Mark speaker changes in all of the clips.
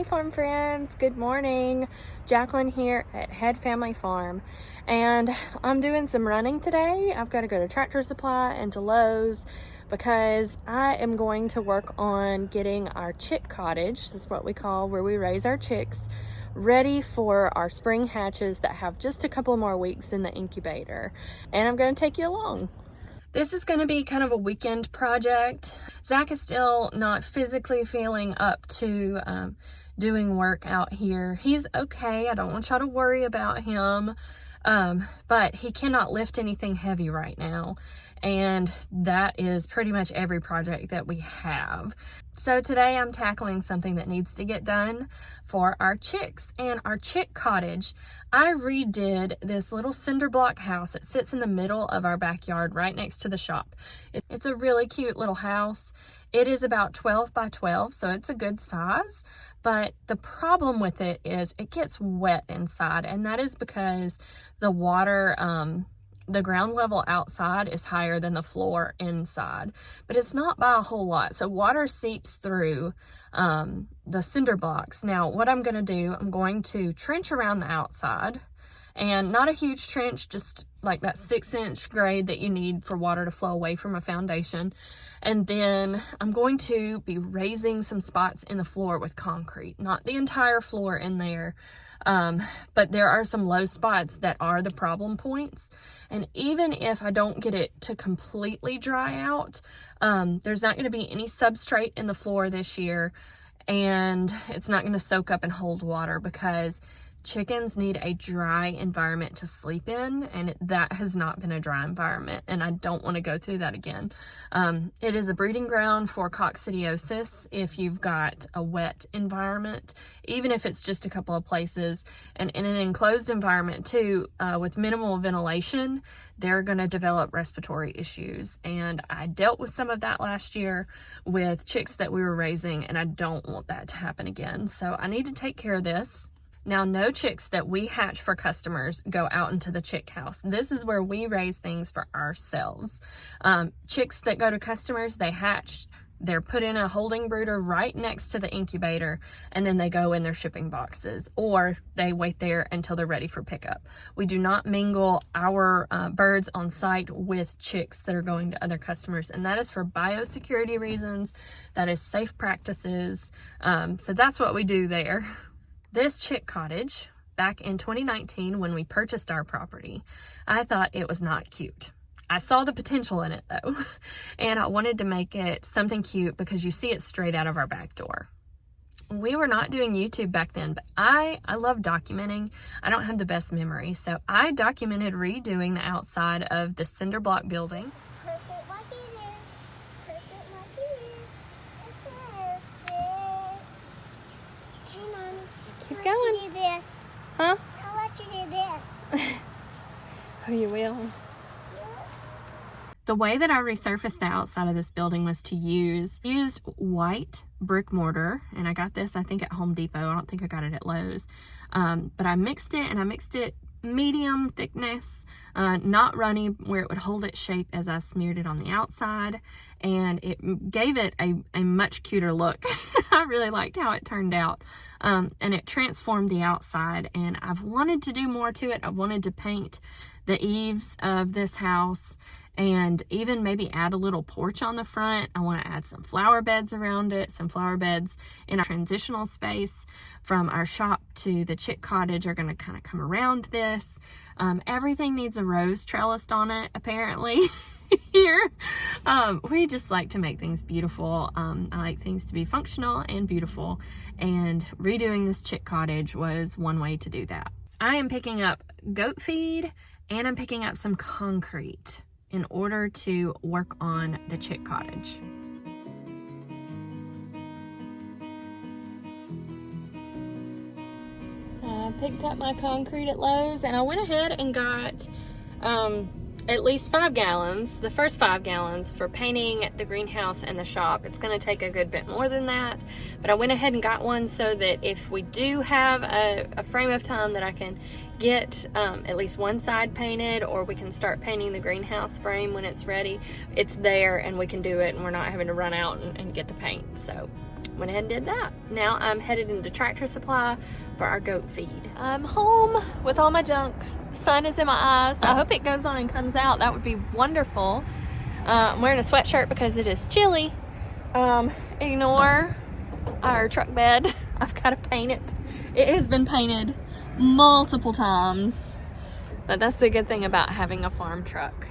Speaker 1: farm friends, good morning. Jaclyn here at Head Family Farm, and I'm doing some running today. I've got to go to Tractor Supply and to Lowe's because I am going to work on getting our chick cottage, this is what we call where we raise our chicks, ready for our spring hatches that have just a couple more weeks in the incubator. And I'm going to take you along. This is going to be kind of a weekend project. Zach is still not physically feeling up to doing work out here. He's okay. I don't want y'all to worry about him. But he cannot lift anything heavy right now. And that is pretty much every project that we have. So today I'm tackling something that needs to get done for our chicks and our chick cottage. I redid this little cinder block house. It sits in the middle of our backyard right next to the shop. It's a really cute little house. It is about 12 by 12, so it's a good size. But the problem with it is it gets wet inside, and that is because the water, the ground level outside is higher than the floor inside, but it's not by a whole lot. So water seeps through the cinder blocks. Now what I'm going to do, I'm going to trench around the outside, and not a huge trench, just like that 6-inch grade that you need for water to flow away from a foundation. And then I'm going to be raising some spots in the floor with concrete, not the entire floor in there. But there are some low spots that are the problem points. And even if I don't get it to completely dry out, there's not going to be any substrate in the floor this year, and it's not going to soak up and hold water because chickens need a dry environment to sleep in, and that has not been a dry environment, and I don't want to go through that again. It is a breeding ground for coccidiosis if you've got a wet environment, even if it's just a couple of places. And in an enclosed environment too, with minimal ventilation, they're going to develop respiratory issues. And I dealt with some of that last year with chicks that we were raising, and I don't want that to happen again. So I need to take care of this. Now, no chicks that we hatch for customers go out into the chick house. This is where we raise things for ourselves. Chicks that go to customers, they hatch, they're put in a holding brooder right next to the incubator, and then they go in their shipping boxes, or they wait there until they're ready for pickup. We do not mingle our birds on site with chicks that are going to other customers, and that is for biosecurity reasons. That is safe practices. So that's what we do there. This chick cottage, back in 2019 when we purchased our property, I thought it was not cute. I saw the potential in it though, and I wanted to make it something cute because you see it straight out of our back door. We were not doing YouTube back then, but I love documenting. I don't have the best memory, so I documented redoing the outside of the cinder block building. Keep going.
Speaker 2: Do this.
Speaker 1: Huh?
Speaker 2: I'll let you do this.
Speaker 1: Oh, you will. The way that I resurfaced the outside of this building was to used white brick mortar, and I got this I think at Home Depot. I don't think I got it at Lowe's. But I mixed it, and I mixed it medium thickness, not runny, where it would hold its shape as I smeared it on the outside, and it gave it a much cuter look. I really liked how it turned out, and it transformed the outside, and I've wanted to do more to it. I wanted to paint the eaves of this house and even maybe add a little porch on the front. I want to add some flower beds around it, some flower beds in our transitional space from our shop to the chick cottage are going to kind of come around this. Everything needs a rose trellis on it, apparently. Here. We just like to make things beautiful. I like things to be functional and beautiful, and redoing this chick cottage was one way to do that. I am picking up goat feed, and I'm picking up some concrete in order to work on the chick cottage. I picked up my concrete at Lowe's, and I went ahead and got at least 5 gallons, the first 5 gallons for painting the greenhouse and the shop. It's going to take a good bit more than that, but I went ahead and got one so that if we do have a frame of time that I can get at least one side painted, or we can start painting the greenhouse frame when it's ready. It's there and we can do it, and we're not having to run out and get the paint. So went ahead and did that. Now I'm headed into Tractor Supply for our goat feed. I'm home with all my junk. Sun is in my eyes. I hope it goes on and comes out. That would be wonderful. I'm wearing a sweatshirt because it is chilly. Ignore our truck bed. I've got to paint it. It has been painted multiple times, but that's the good thing about having a farm truck.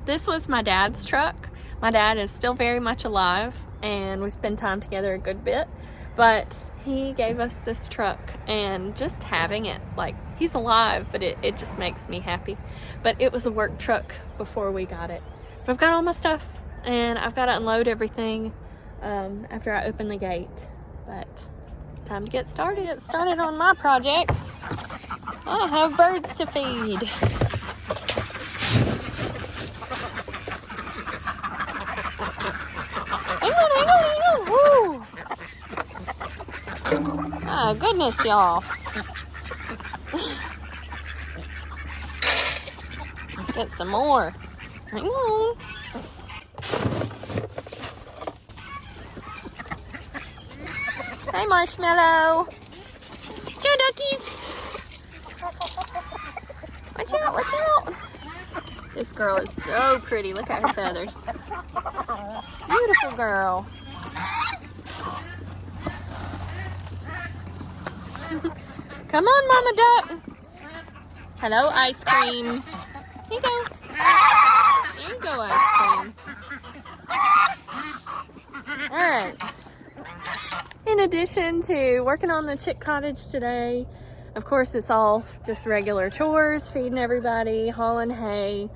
Speaker 1: This was my dad's truck. My dad is still very much alive, and we spend time together a good bit, but he gave us this truck, and just having it, like, he's alive, but it just makes me happy. But it was a work truck before we got it. But I've got all my stuff, and I've got to unload everything after I open the gate. But time to get started. Get started on my projects. I have birds to feed. Hang on. Woo. Oh, goodness, y'all. Get some more. Hang on. Hey, Marshmallow. Ciao, duckies. Watch out, watch out. This girl is so pretty. Look at her feathers. Beautiful girl. Come on, Mama Duck. Hello, ice cream. Here you go. There you go, ice cream. All right. In addition to working on the chick cottage today, of course, it's all just regular chores, feeding everybody, hauling hay.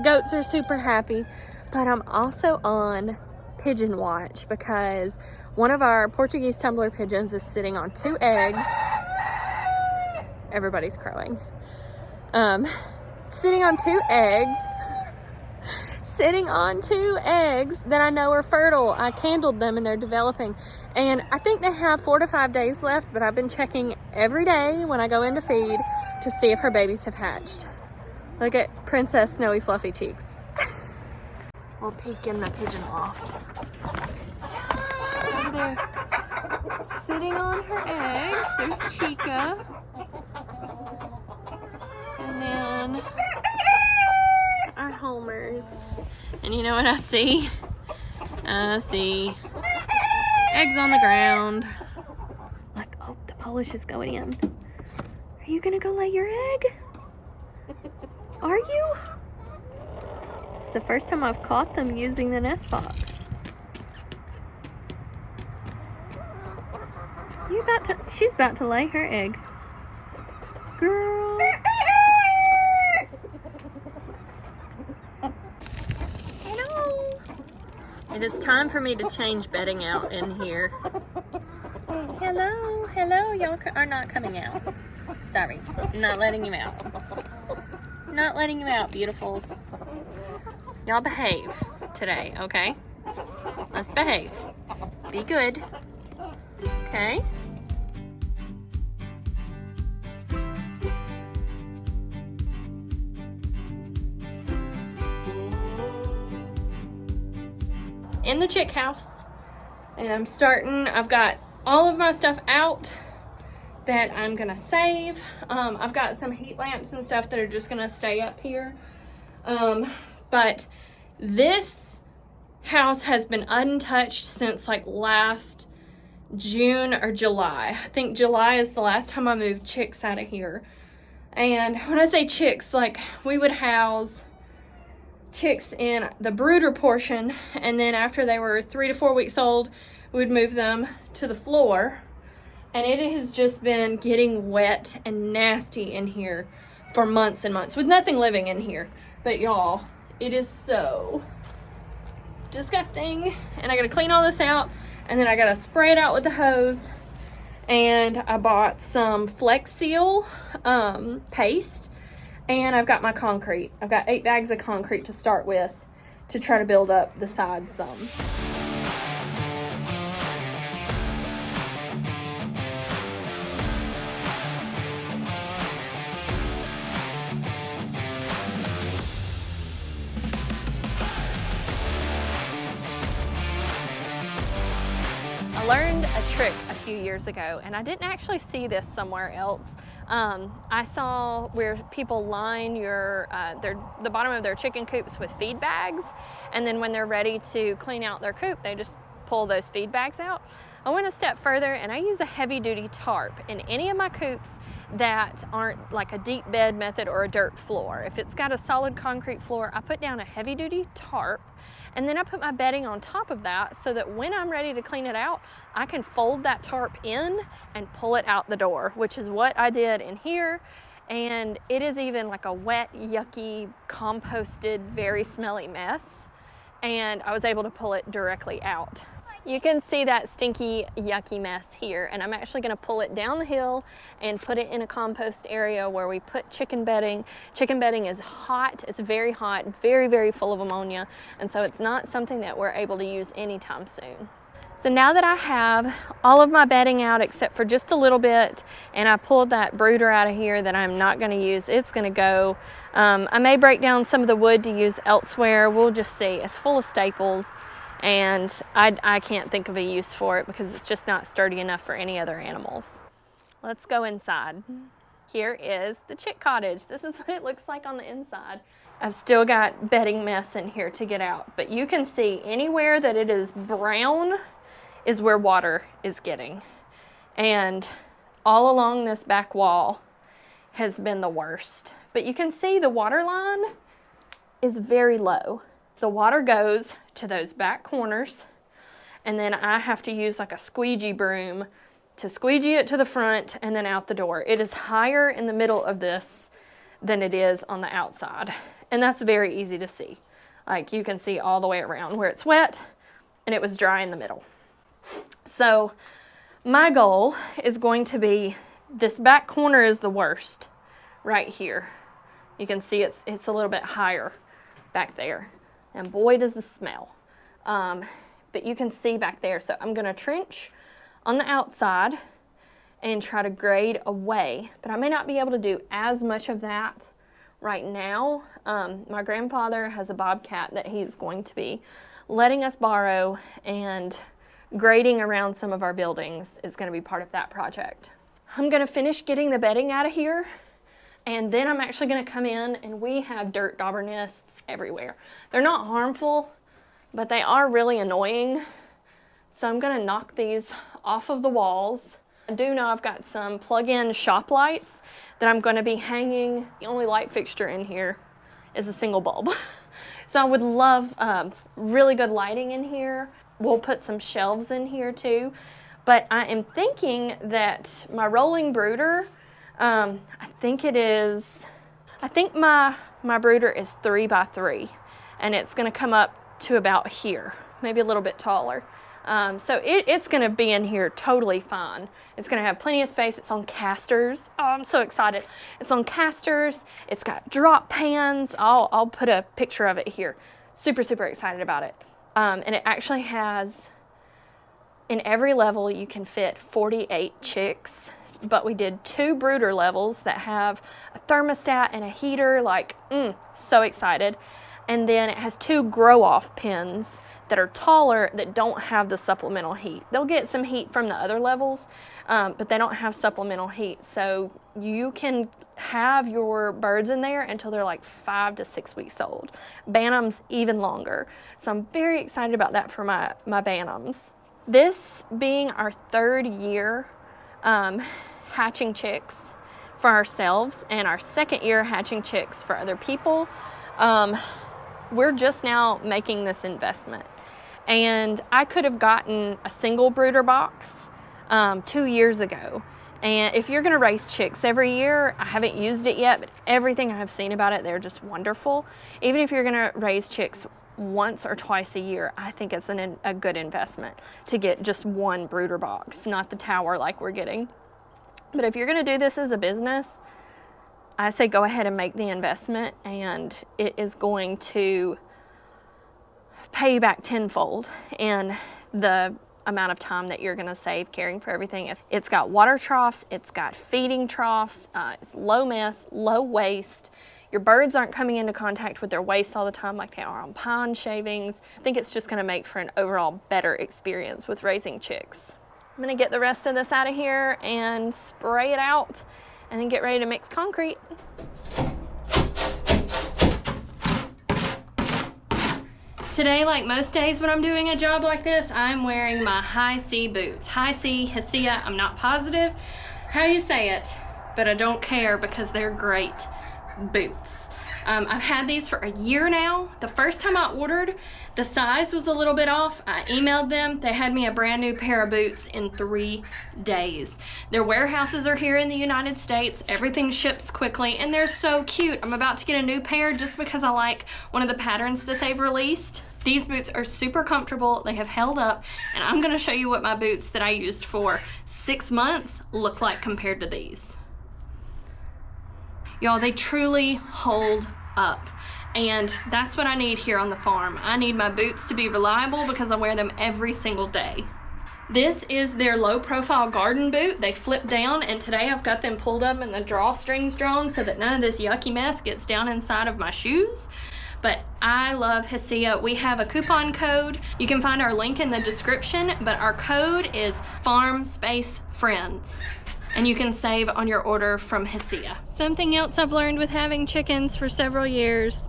Speaker 1: Goats are super happy, but I'm also on pigeon watch because one of our Portuguese tumbler pigeons is sitting on 2 eggs. Everybody's crowing. Sitting on 2 eggs. Sitting on 2 eggs that I know are fertile. I candled them and they're developing. And I think they have 4 to 5 days left, but I've been checking every day when I go in to feed to see if her babies have hatched. Look at Princess Snowy Fluffy Cheeks. We'll peek in the pigeon loft. Over there, sitting on her eggs, there's Sika. And then our homers. And you know what I see? I see eggs on the ground. Like, oh, the polish is going in. Are you gonna go lay your egg? Are you? It's the first time I've caught them using the nest box. She's about to lay her egg. Girl. Hello. It is time for me to change bedding out in here. Hello, y'all are not coming out. Sorry, not letting you out. Not letting you out, beautifuls. Y'all behave today, okay? Let's behave. Be good. Okay? In the chick house, and I've got all of my stuff out that I'm gonna save. I've got some heat lamps and stuff that are just gonna stay up here. But this house has been untouched since like last June or July. I think July is the last time I moved chicks out of here. And when I say chicks, like, we would house chicks in the brooder portion, and then after they were 3 to 4 weeks old, we'd move them to the floor. And it has just been getting wet and nasty in here for months and months with nothing living in here. But y'all, it is so disgusting. And I gotta clean all this out, and then I gotta spray it out with the hose. And I bought some Flex Seal paste, and I've got my concrete. I've got 8 bags of concrete to start with to try to build up the sides some. I learned a trick a few years ago, and I didn't actually see this somewhere else. I saw where people line the bottom of their chicken coops with feed bags, and then when they're ready to clean out their coop, they just pull those feed bags out. I went a step further and I use a heavy duty tarp in any of my coops that aren't like a deep bed method or a dirt floor. If it's got a solid concrete floor, I put down a heavy duty tarp, and then I put my bedding on top of that so that when I'm ready to clean it out, I can fold that tarp in and pull it out the door, which is what I did in here. And it is even like a wet, yucky, composted, very smelly mess. And I was able to pull it directly out. You can see that stinky, yucky mess here, and I'm actually gonna pull it down the hill and put it in a compost area where we put chicken bedding. Chicken bedding is hot, it's very hot, very, very full of ammonia, and so it's not something that we're able to use anytime soon. So now that I have all of my bedding out except for just a little bit, and I pulled that brooder out of here that I'm not gonna use, it's gonna go. I may break down some of the wood to use elsewhere, we'll just see. It's full of staples, and I can't think of a use for it because it's just not sturdy enough for any other animals. Let's go inside. Here is the chick cottage. This is what it looks like on the inside. I've still got bedding mess in here to get out, but you can see anywhere that it is brown is where water is getting. And all along this back wall has been the worst. But you can see the water line is very low. The water goes to those back corners, and then I have to use like a squeegee broom to squeegee it to the front and then out the door. It is higher in the middle of this than it is on the outside. And that's very easy to see. Like you can see all the way around where it's wet and it was dry in the middle. So my goal is going to be, this back corner is the worst right here. You can see it's a little bit higher back there. And boy, does this smell. But you can see back there. So I'm gonna trench on the outside and try to grade away. But I may not be able to do as much of that right now. My grandfather has a bobcat that he's going to be letting us borrow, and grading around some of our buildings is gonna be part of that project. I'm gonna finish getting the bedding out of here, and then I'm actually gonna come in, and we have dirt dauber nests everywhere. They're not harmful, but they are really annoying. So I'm gonna knock these off of the walls. I do know I've got some plug-in shop lights that I'm gonna be hanging. The only light fixture in here is a single bulb. So I would love really good lighting in here. We'll put some shelves in here too. But I am thinking that my rolling brooder, I think my brooder is 3 by 3, and it's gonna come up to about here, maybe a little bit taller. So it's gonna be in here totally fine. It's gonna have plenty of space. It's on casters. Oh, I'm so excited. It's on casters. It's got drop pans. I'll put a picture of it here. Super, super excited about it. And it actually has, in every level you can fit 48 chicks, but we did 2 brooder levels that have a thermostat and a heater, like, so excited. And then it has 2 grow-off pens that are taller that don't have the supplemental heat. They'll get some heat from the other levels, but they don't have supplemental heat. So you can have your birds in there until they're like 5 to 6 weeks old. Bantams even longer. So I'm very excited about that for my bantams. This being our 3rd year hatching chicks for ourselves and our 2nd year hatching chicks for other people, we're just now making this investment. And I could have gotten a single brooder box 2 years ago. And if you're gonna raise chicks every year, I haven't used it yet, but everything I have seen about it, they're just wonderful. Even if you're gonna raise chicks once or twice a year, I think it's a good investment to get just 1 brooder box, not the tower like we're getting. But if you're gonna do this as a business, I say go ahead and make the investment, and it is going to pay you back tenfold in the amount of time that you're gonna save caring for everything. It's got water troughs, it's got feeding troughs, it's low mess, low waste. Your birds aren't coming into contact with their waste all the time like they are on pond shavings. I think it's just gonna make for an overall better experience with raising chicks. I'm gonna get the rest of this out of here and spray it out and then get ready to mix concrete. Today, like most days when I'm doing a job like this, I'm wearing my high C boots. High C, Hesea, I'm not positive how you say it, but I don't care because they're great boots. I've had these for a year now. The first time I ordered, the size was a little bit off. I emailed them. They had me a brand new pair of boots in 3 days. Their warehouses are here in the United States. Everything ships quickly and they're so cute. I'm about to get a new pair just because I like one of the patterns that they've released. These boots are super comfortable. They have held up, and I'm gonna show you what my boots that I used for 6 months look like compared to these. Y'all, they truly hold up, and that's what I need here on the farm. I need my boots to be reliable because I wear them every single day. This is their low profile garden boot. They flip down, and today I've got them pulled up and the drawstrings drawn so that none of this yucky mess gets down inside of my shoes. But I love Hesea. We have a coupon code. You can find our link in the description, but our code is FarmSpaceFriends. And you can save on your order from Hesea. Something else I've learned with having chickens for several years: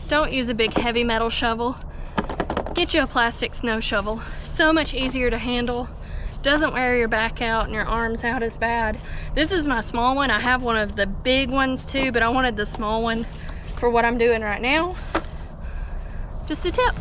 Speaker 1: don't use a big heavy metal shovel. Get you a plastic snow shovel. So much easier to handle. Doesn't wear your back out and your arms out as bad. This is my small one. I have one of the big ones too, but I wanted the small one for what I'm doing right now. Just a tip.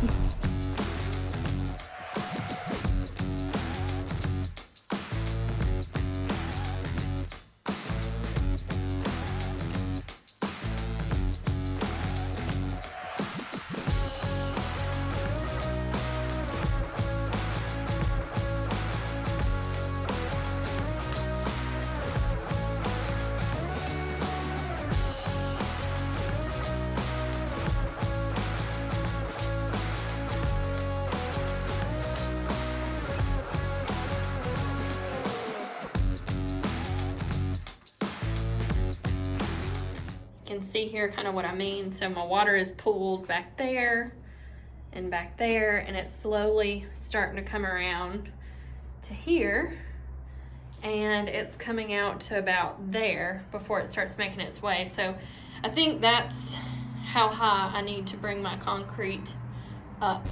Speaker 1: Can see here kind of what I mean. So my water is pooled back there and back there, and it's slowly starting to come around to here, and it's coming out to about there before it starts making its way. So I think that's how high I need to bring my concrete up.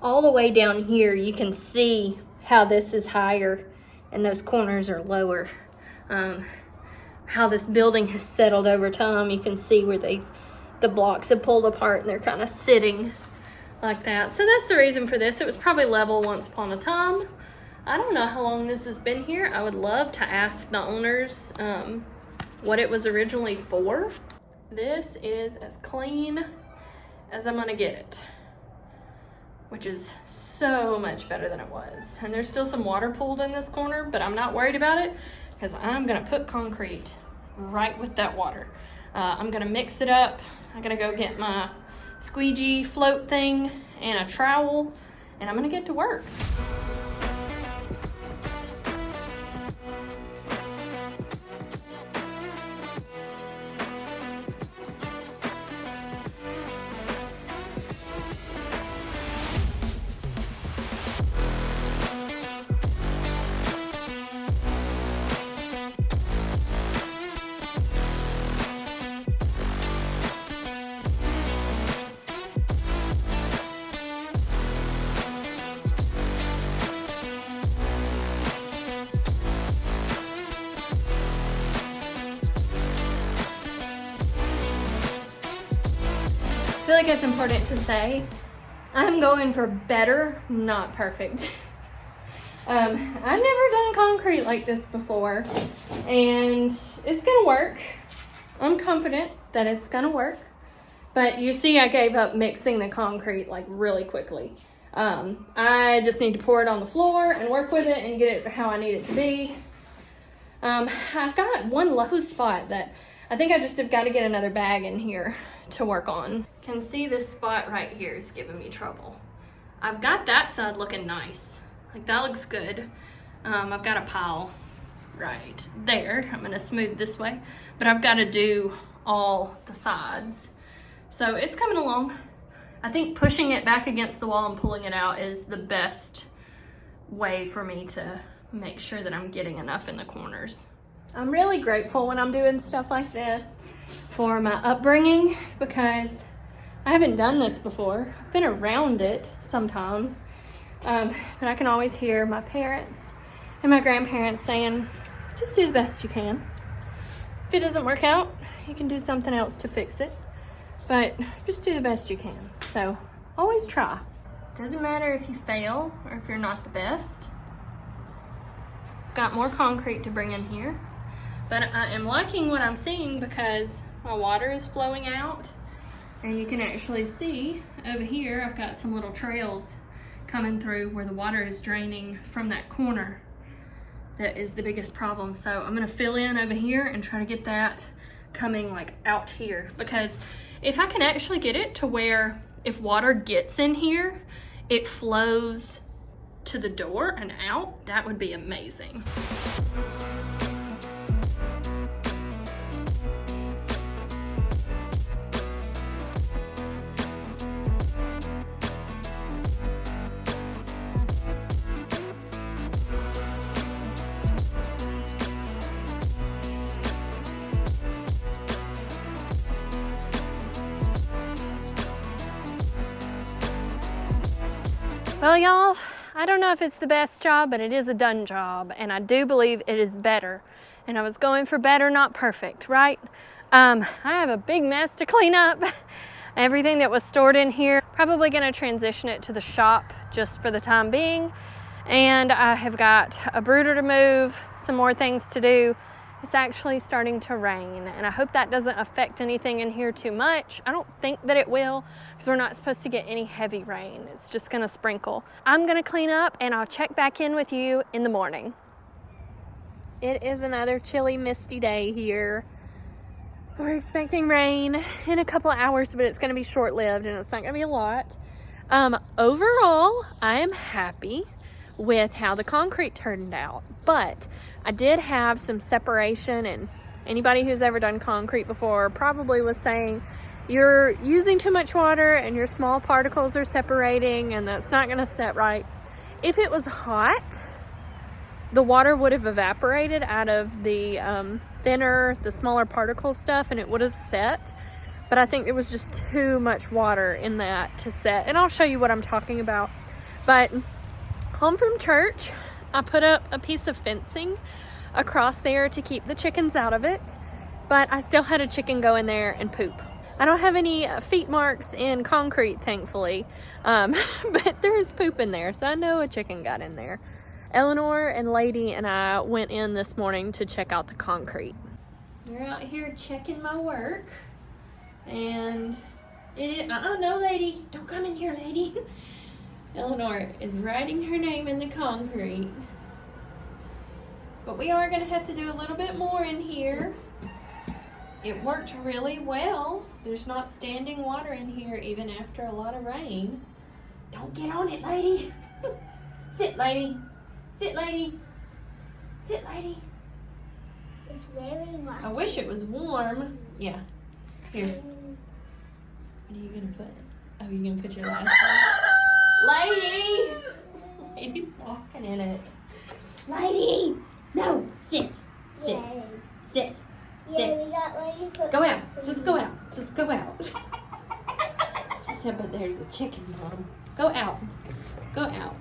Speaker 1: All the way down here, you can see how this is higher and those corners are lower. How this building has settled over time. You can see where the blocks have pulled apart and they're kind of sitting like that. So that's the reason for this. It was probably level once upon a time. I don't know how long this has been here. I would love to ask the owners what it was originally for. This is as clean as I'm gonna get it, which is so much better than it was. And there's still some water pooled in this corner, but I'm not worried about it because I'm gonna put concrete right with that water. I'm gonna mix it up. I'm gonna go get my squeegee float thing and a trowel, and I'm gonna get to work. I feel like it's important to say I'm going for better, not perfect. I've never done concrete like this before, and it's gonna work. I'm confident that it's gonna work, but you see I gave up mixing the concrete like really quickly. I just need to pour it on the floor and work with it and get it how I need it to be. I've got one low spot that I think I just have got to get another bag in here to work on. Can see this spot right here is giving me trouble. I've got that side looking nice. Like that looks good. I've got a pile right there. I'm gonna smooth this way, but I've got to do all the sides. So it's coming along. I think pushing it back against the wall and pulling it out is the best way for me to make sure that I'm getting enough in the corners. I'm really grateful when I'm doing stuff like this for my upbringing, because I haven't done this before. I've been around it sometimes, but I can always hear my parents and my grandparents saying, just do the best you can. If it doesn't work out, you can do something else to fix it, but just do the best you can. So always try. Doesn't matter if you fail or if you're not the best. Got more concrete to bring in here, but I am liking what I'm seeing because my water is flowing out, and you can actually see over here I've got some little trails coming through where the water is draining from that corner. That is the biggest problem. So I'm gonna fill in over here and try to get that coming like out here, because if I can actually get it to where if water gets in here, it flows to the door and out, that would be amazing. Well, y'all, I don't know if it's the best job, but it is a done job, and I do believe it is better. And I was going for better, not perfect, right? I have a big mess to clean up. Everything that was stored in here, probably gonna transition it to the shop just for the time being. And I have got a brooder to move, some more things to do. It's actually starting to rain, and I hope that doesn't affect anything in here too much. I don't think that it will, because we're not supposed to get any heavy rain. It's just gonna sprinkle. I'm gonna clean up and I'll check back in with you in the morning. It is another chilly, misty day here. We're expecting rain in a couple of hours, but it's gonna be short-lived and it's not gonna be a lot. Overall, I am happy with how the concrete turned out, but I did have some separation, and anybody who's ever done concrete before probably was saying you're using too much water and your small particles are separating, and that's not going to set right. If it was hot, the water would have evaporated out of the the smaller particle stuff, and it would have set. But I think there was just too much water in that to set, and I'll show you what I'm talking about. But home from church, I put up a piece of fencing across there to keep the chickens out of it, but I still had a chicken go in there and poop. I don't have any feet marks in concrete, thankfully, but there is poop in there, so I know a chicken got in there. Eleanor and Lady and I went in this morning to check out the concrete. We're out here checking my work, and no, Lady, don't come in here, Lady. Eleanor is writing her name in the concrete. But we are going to have to do a little bit more in here. It worked really well. There's not standing water in here even after a lot of rain. Don't get on it, Lady. Sit, Lady. Sit, Lady. Sit, Lady.
Speaker 2: It's very warm.
Speaker 1: I wish it was warm. Yeah. Here's. What are you going to put? Oh, you're going to put your last one? Lady! Lady's walking in it. Lady! No! Sit! Sit!
Speaker 2: Yay.
Speaker 1: Sit!
Speaker 2: Yeah,
Speaker 1: Sit!
Speaker 2: we got Lady foot.
Speaker 1: Go out! Just go out! Just go out! She said, but there's a chicken, Mom. Go out! Go out!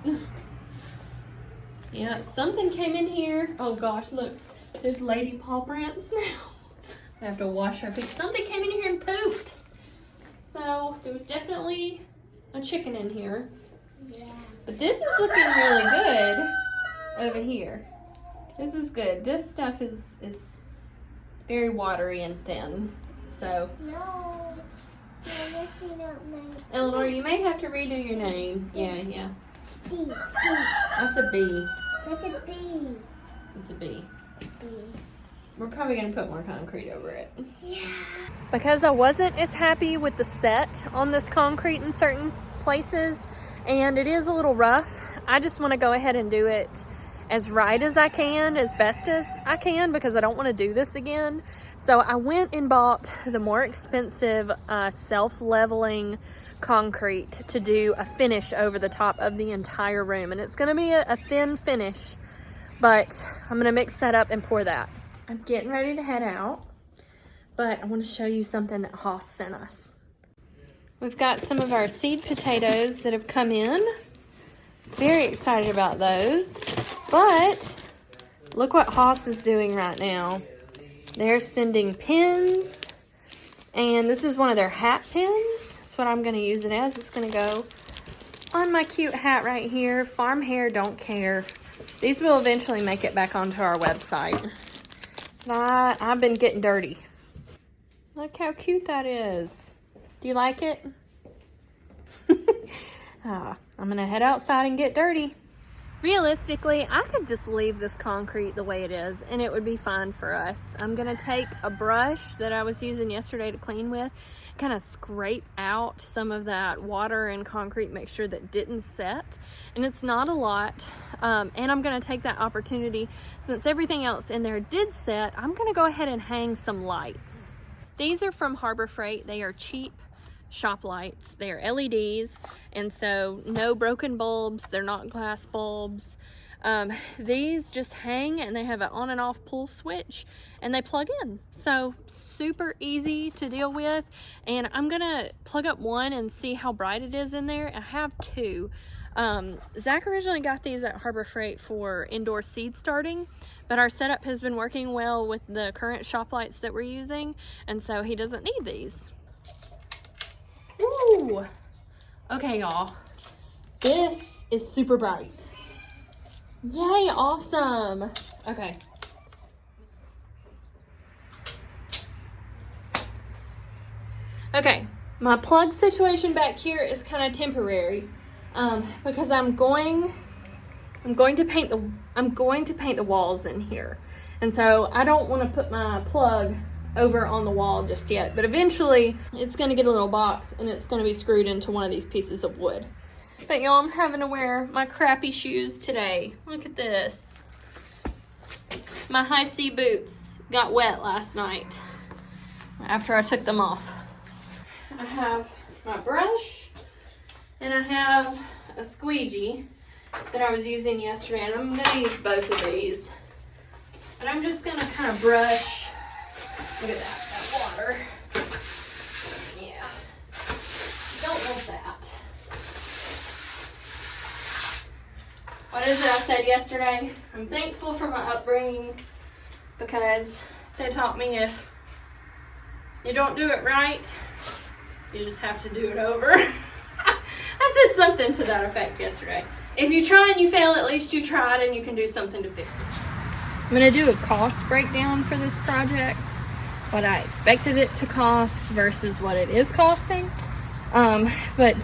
Speaker 1: Yeah, something came in here. Oh gosh, look. There's lady paw prints now. I have to wash her feet. Something came in here and pooped. So there was definitely a chicken in here.
Speaker 2: Yeah.
Speaker 1: But this is looking really good over here. This is good. This stuff is very watery and thin. So
Speaker 2: No. You're messing up my...
Speaker 1: Eleanor, you may have to redo your name. Yeah.
Speaker 2: B. B.
Speaker 1: That's a B.
Speaker 2: That's a B.
Speaker 1: It's a B.
Speaker 2: B.
Speaker 1: We're probably gonna put more concrete over it.
Speaker 2: Yeah.
Speaker 1: Because I wasn't as happy with the set on this concrete in certain places, and it is a little rough, I just want to go ahead and do it as right as I can, as best as I can, because I don't want to do this again. So I went and bought the more expensive self-leveling concrete to do a finish over the top of the entire room. And it's going to be a thin finish, but I'm going to mix that up and pour that. I'm getting ready to head out, but I want to show you something that Hoss sent us. We've got some of our seed potatoes that have come in. Very excited about those. But look what Hoss is doing right now. They're sending pins, and this is one of their hat pins. That's what I'm going to use it as. It's going to go on my cute hat right here. Farm hair, don't care. These will eventually make it back onto our website. But I've been getting dirty. Look how cute that is. Do you like it? I'm going to head outside and get dirty. Realistically, I could just leave this concrete the way it is and it would be fine for us. I'm gonna take a brush that I was using yesterday to clean with, kind of scrape out some of that water and concrete mixture that didn't set. And it's not a lot. And I'm gonna take that opportunity, since everything else in there did set, I'm gonna go ahead and hang some lights. These are from Harbor Freight. They are cheap shop lights. They are LEDs, and so no broken bulbs. They're not glass bulbs. These just hang, and they have an on and off pull switch, and they plug in. So super easy to deal with. And I'm gonna plug up one and see how bright it is in there. I have two. Zach originally got these at Harbor Freight for indoor seed starting, but our setup has been working well with the current shop lights that we're using, and so he doesn't need these. Ooh. Okay, y'all. This is super bright. Yay, awesome. Okay. Okay, my plug situation back here is kind of temporary, because I'm going to paint the walls in here. And so I don't want to put my plug over on the wall just yet, but eventually it's going to get a little box and it's going to be screwed into one of these pieces of wood. But y'all, I'm having to wear my crappy shoes today. Look at this. My high C boots got wet last night after I took them off. I have my brush and I have a squeegee that I was using yesterday, and I'm going to use both of these. But I'm just going to kind of brush. Look at that water. Yeah. Don't want that. What is it I said yesterday? I'm thankful for my upbringing, because they taught me if you don't do it right, you just have to do it over. I said something to that effect yesterday. If you try and you fail, at least you tried and you can do something to fix it. I'm going to do a cost breakdown for this project. What I expected it to cost versus what it is costing. But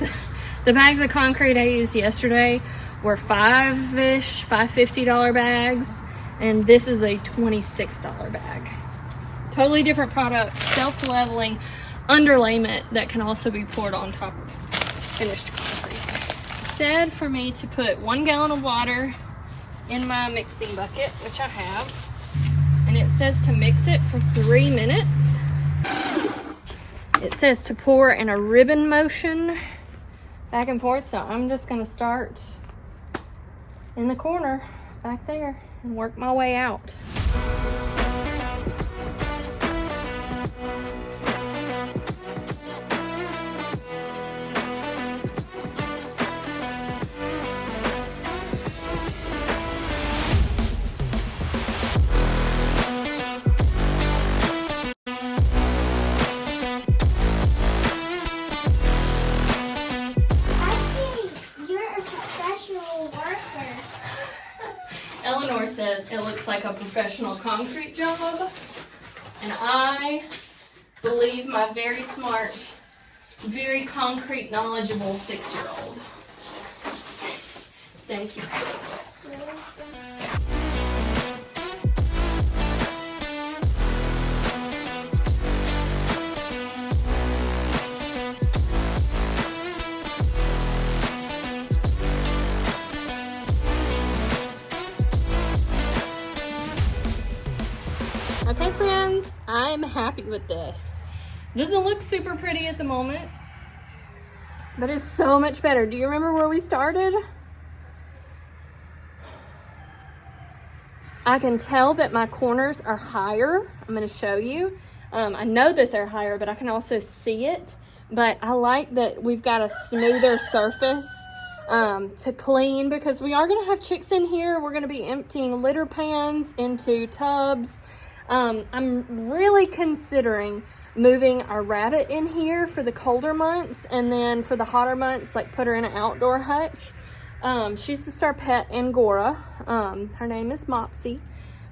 Speaker 1: the bags of concrete I used yesterday were $5-ish, $5.50 bags, and this is a $26 bag. Totally different product, self-leveling, underlayment that can also be poured on top of finished concrete. It said for me to put 1 gallon of water in my mixing bucket, which I have. And it says to mix it for 3 minutes. It says to pour in a ribbon motion back and forth. So I'm just going to start in the corner back there and work my way out. Says it looks like a professional concrete job, and I believe my very smart, very concrete knowledgeable 6-year-old. Thank you. happy with this. Doesn't look super pretty at the moment, but it's so much better. Do you remember where we started? I can tell that my corners are higher. I'm going to show you. I know that they're higher, but I can also see it. But I like that we've got a smoother surface to clean, because we are going to have chicks in here. We're going to be emptying litter pans into tubs. I'm really considering moving our rabbit in here for the colder months, and then for the hotter months, like put her in an outdoor hutch. She's just our pet Angora. Her name is Mopsy.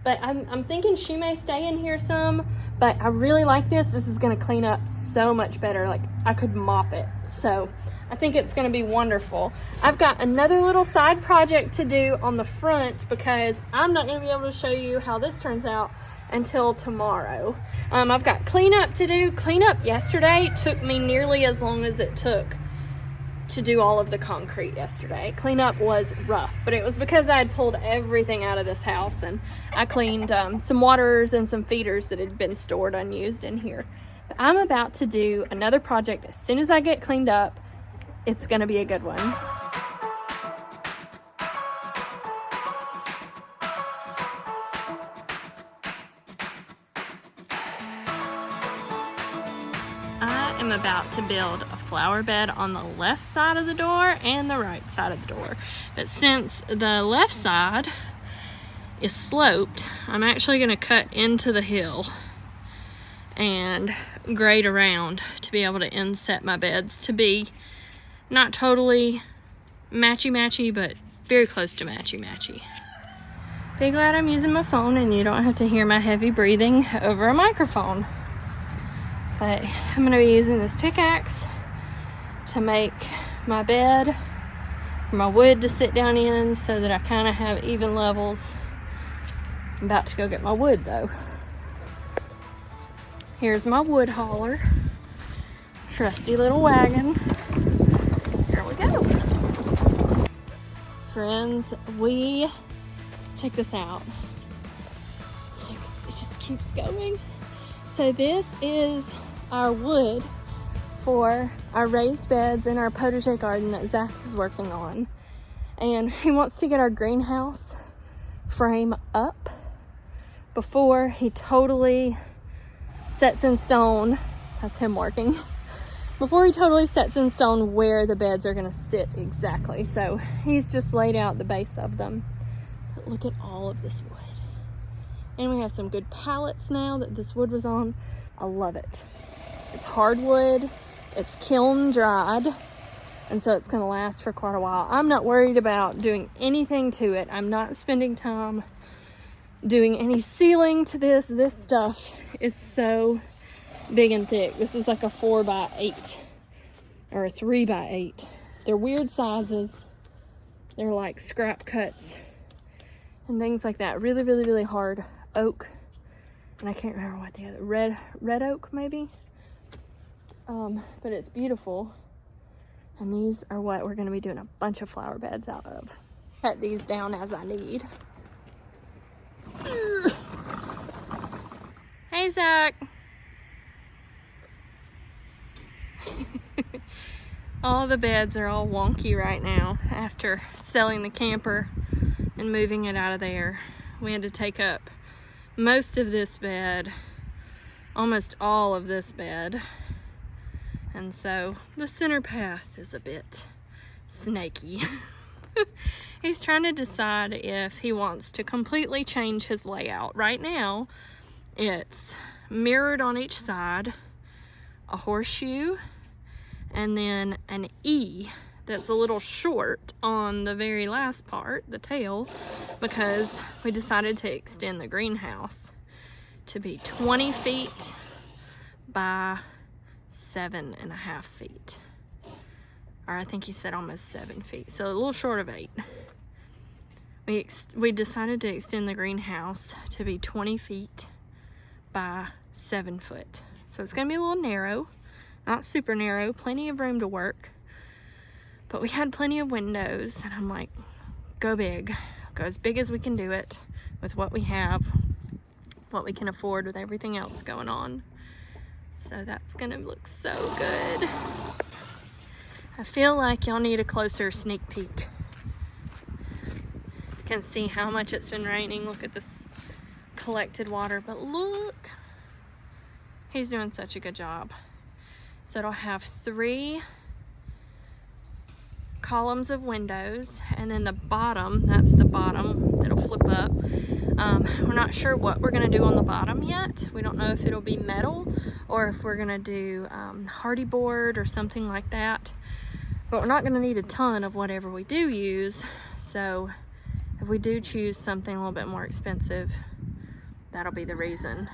Speaker 1: But I'm thinking she may stay in here some, but I really like this. This is gonna clean up so much better. Like, I could mop it. So I think it's gonna be wonderful. I've got another little side project to do on the front, because I'm not gonna be able to show you how this turns out until tomorrow. I've got cleanup to do. Cleanup yesterday took me nearly as long as it took to do all of the concrete yesterday. Cleanup was rough, but it was because I had pulled everything out of this house, and I cleaned some waters and some feeders that had been stored unused in here. But I'm about to do another project as soon as I get cleaned up. It's gonna be a good one. I'm about to build a flower bed on the left side of the door and the right side of the door. But since the left side is sloped, I'm actually going to cut into the hill and grade around to be able to inset my beds to be not totally matchy-matchy, but very close to matchy-matchy. Be glad I'm using my phone and you don't have to hear my heavy breathing over a microphone. But I'm going to be using this pickaxe to make my bed, my wood to sit down in, so that I kind of have even levels. I'm about to go get my wood though. Here's my wood hauler. Trusty little wagon. Here we go. Friends, check this out. It just keeps going. So this is our wood for our raised beds in our potager garden that Zach is working on. And he wants to get our greenhouse frame up before he totally sets in stone. That's him working. Before he totally sets in stone where the beds are gonna sit exactly. So he's just laid out the base of them. But look at all of this wood. And we have some good pallets now that this wood was on. I love it. It's hardwood, it's kiln dried, and so it's gonna last for quite a while. I'm not worried about doing anything to it. I'm not spending time doing any sealing to this. This stuff is so big and thick. This is like a 4x8 or a 3x8. They're weird sizes. They're like scrap cuts and things like that. Really, really, really hard oak. And I can't remember what the other, red oak maybe. But it's beautiful. And these are what we're gonna be doing a bunch of flower beds out of. Cut these down as I need. Hey, Zach. All the beds are all wonky right now after selling the camper and moving it out of there. We had to take up most of this bed, almost all of this bed. And so the center path is a bit snaky. He's trying to decide if he wants to completely change his layout. Right now, it's mirrored on each side, a horseshoe, and then an E that's a little short on the very last part, the tail, because we decided to extend the greenhouse to be 20 feet by 7.5 feet. Or I think he said almost 7 feet, so a little short of 8. We decided to extend the greenhouse to be 20 feet by 7 foot. So it's gonna be a little narrow, not super narrow, plenty of room to work. But we had plenty of windows, and I'm like, go big. Go as big as we can do it with what we have, what we can afford with everything else going on. So that's gonna look so good. I feel like y'all need a closer sneak peek. You can see how much it's been raining. Look at this collected water, but look, he's doing such a good job. So it'll have 3 columns of windows, and then the bottom, that's the bottom, it'll flip up. We're not sure what we're gonna do on the bottom yet. We don't know if it'll be metal or if we're gonna do hardy board or something like that. But we're not gonna need a ton of whatever we do use. So if we do choose something a little bit more expensive, that'll be the reason.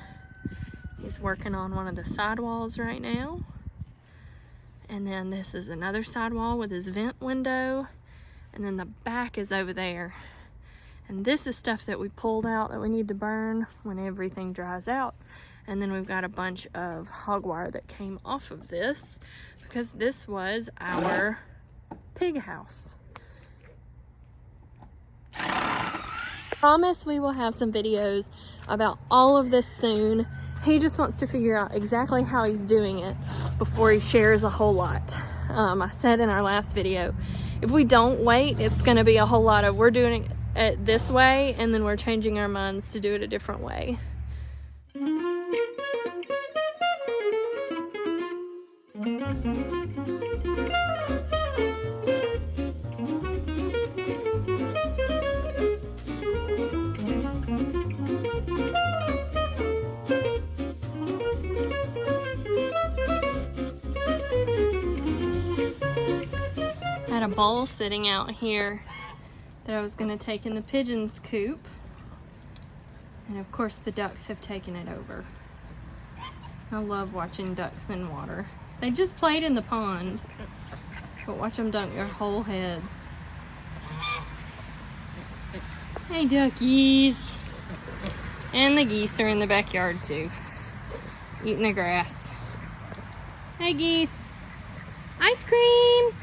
Speaker 1: He's working on one of the sidewalls right now. And then this is another sidewall with his vent window. And then the back is over there. And this is stuff that we pulled out that we need to burn when everything dries out. And then we've got a bunch of hog wire that came off of this because this was our pig house. Promise we will have some videos about all of this soon. He just wants to figure out exactly how he's doing it before he shares a whole lot. I said in our last video, if we don't wait, it's gonna be a whole lot of we're doing it this way and then we're changing our minds to do it a different way. I had a bowl sitting out here that I was going to take in the pigeon's coop, and of course the ducks have taken it over. I love watching ducks in water. They just played in the pond, but watch them dunk their whole heads. Hey duckies! And the geese are in the backyard too, eating the grass. Hey geese! Ice cream!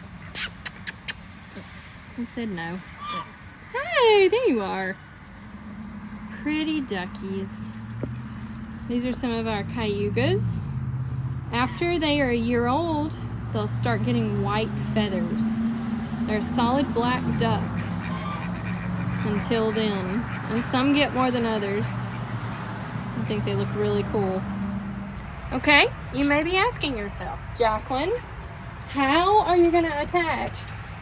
Speaker 1: I said no. Hey, there you are. Pretty duckies. These are some of our cayugas. After they are a year old, they'll start getting white feathers. They're a solid black duck until then. And some get more than others. I think they look really cool. Okay, you may be asking yourself, Jaclyn, how are you gonna attach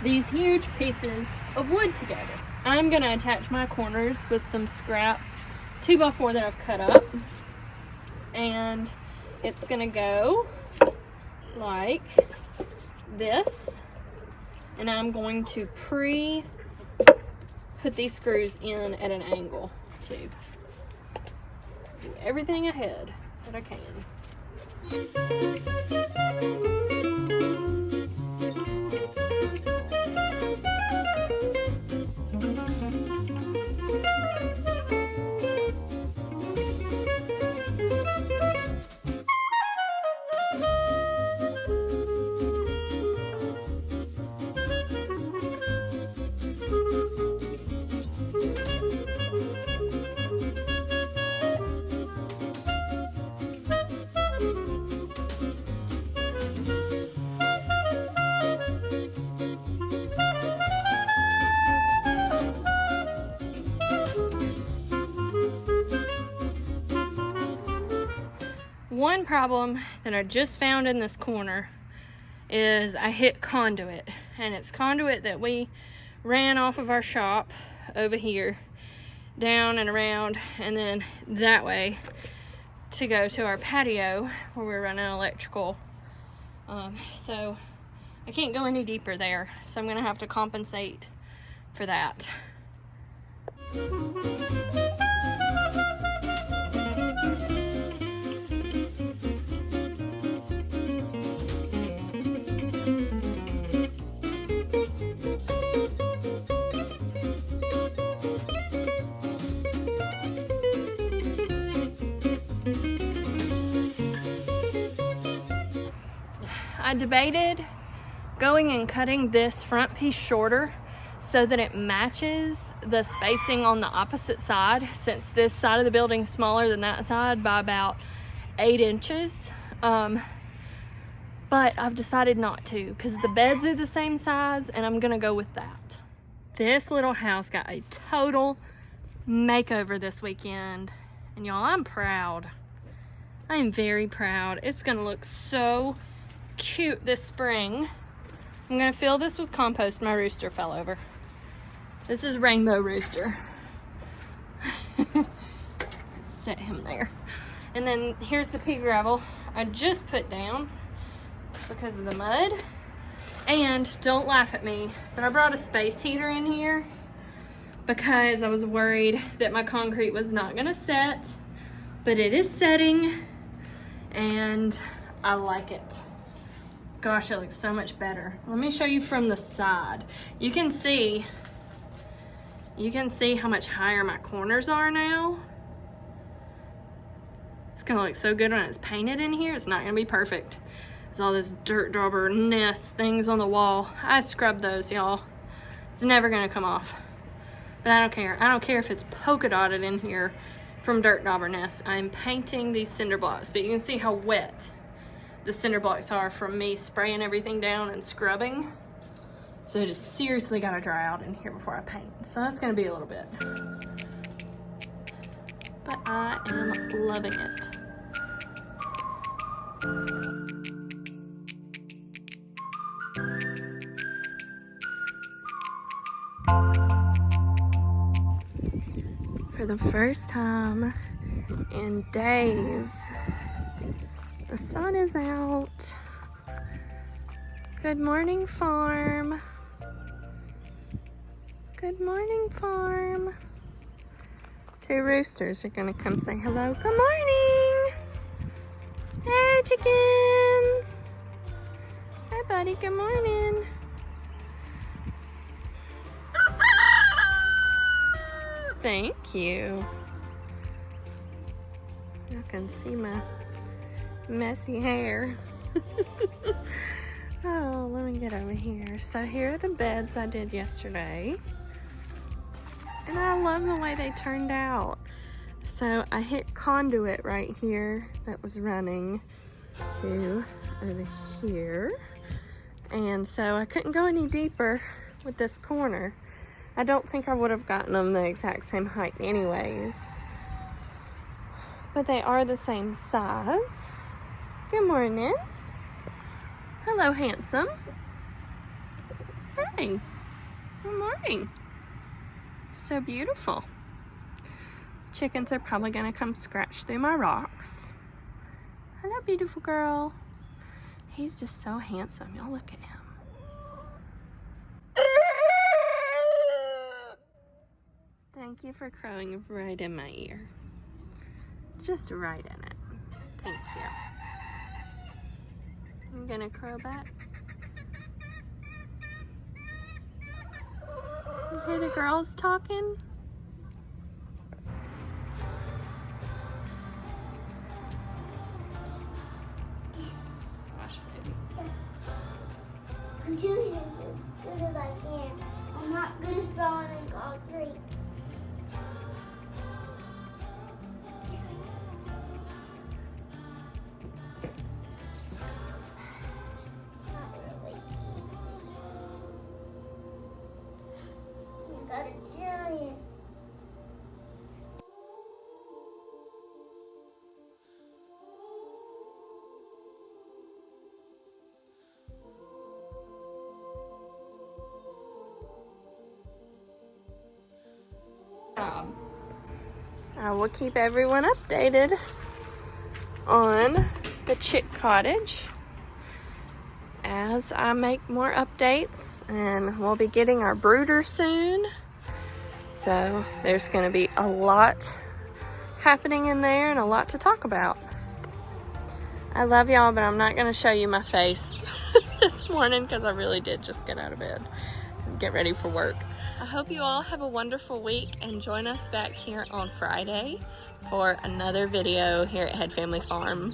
Speaker 1: these huge pieces of wood together? I'm gonna attach my corners with some scrap 2x4 that I've cut up, and it's gonna go like this, and I'm going to put these screws in at an angle too. Do everything ahead that I can. One problem that I just found in this corner is I hit conduit, and it's conduit that we ran off of our shop over here, down and around, and then that way to go to our patio where we're running electrical. So I can't go any deeper there, so I'm gonna have to compensate for that. I debated going and cutting this front piece shorter so that it matches the spacing on the opposite side, since this side of the building is smaller than that side by about 8 inches. But I've decided not to because the beds are the same size and I'm gonna go with that. This little house got a total makeover this weekend. And y'all, I'm proud. I am very proud. It's gonna look so cute this spring. I'm gonna fill this with compost. My rooster fell over. This is Rainbow Rooster. Set him there. And then here's the pea gravel I just put down because of the mud. And don't laugh at me, but I brought a space heater in here because I was worried that my concrete was not gonna set, but it is setting and I like it. Gosh, it looks so much better. Let me show you from the side. You can see how much higher my corners are now. It's gonna look so good when it's painted in here. It's not gonna be perfect. There's all this dirt dauber nest things on the wall. I scrubbed those, y'all. It's never gonna come off. But I don't care. I don't care if it's polka dotted in here from dirt dauber nests. I'm painting these cinder blocks, but you can see how wet the cinder blocks are from me spraying everything down and scrubbing. So it has seriously gotta dry out in here before I paint. So that's gonna be a little bit. But I am loving it. For the first time in days, the sun is out. Good morning, farm. Good morning, farm. Two roosters are gonna come say hello. Good morning. Hey, chickens. Hi, buddy. Good morning. Thank you. I can see my messy hair. Oh, let me get over here. So here are the beds I did yesterday. And I love the way they turned out. So I hit conduit right here that was running to over here. And so I couldn't go any deeper with this corner. I don't think I would have gotten them the exact same height anyways. But they are the same size. Good morning. Hello, handsome. Hi. Good morning. So beautiful. Chickens are probably gonna come scratch through my rocks. Hello, beautiful girl. He's just so handsome. Y'all look at him. Thank you for crowing right in my ear. Just right in it. Thank you. I'm gonna crow back. You hear the girls talking? Gosh, baby.
Speaker 2: I'm doing this as good as I can. I'm not good at drawing in concrete. It's not really easy. You got a giant.
Speaker 1: I will keep everyone updated on the chick cottage as I make more updates, and we'll be getting our brooder soon. So there's going to be a lot happening in there and a lot to talk about. I love y'all, but I'm not going to show you my face this morning because I really did just get out of bed and get ready for work. I hope you all have a wonderful week and join us back here on Friday for another video here at Head Family Farm.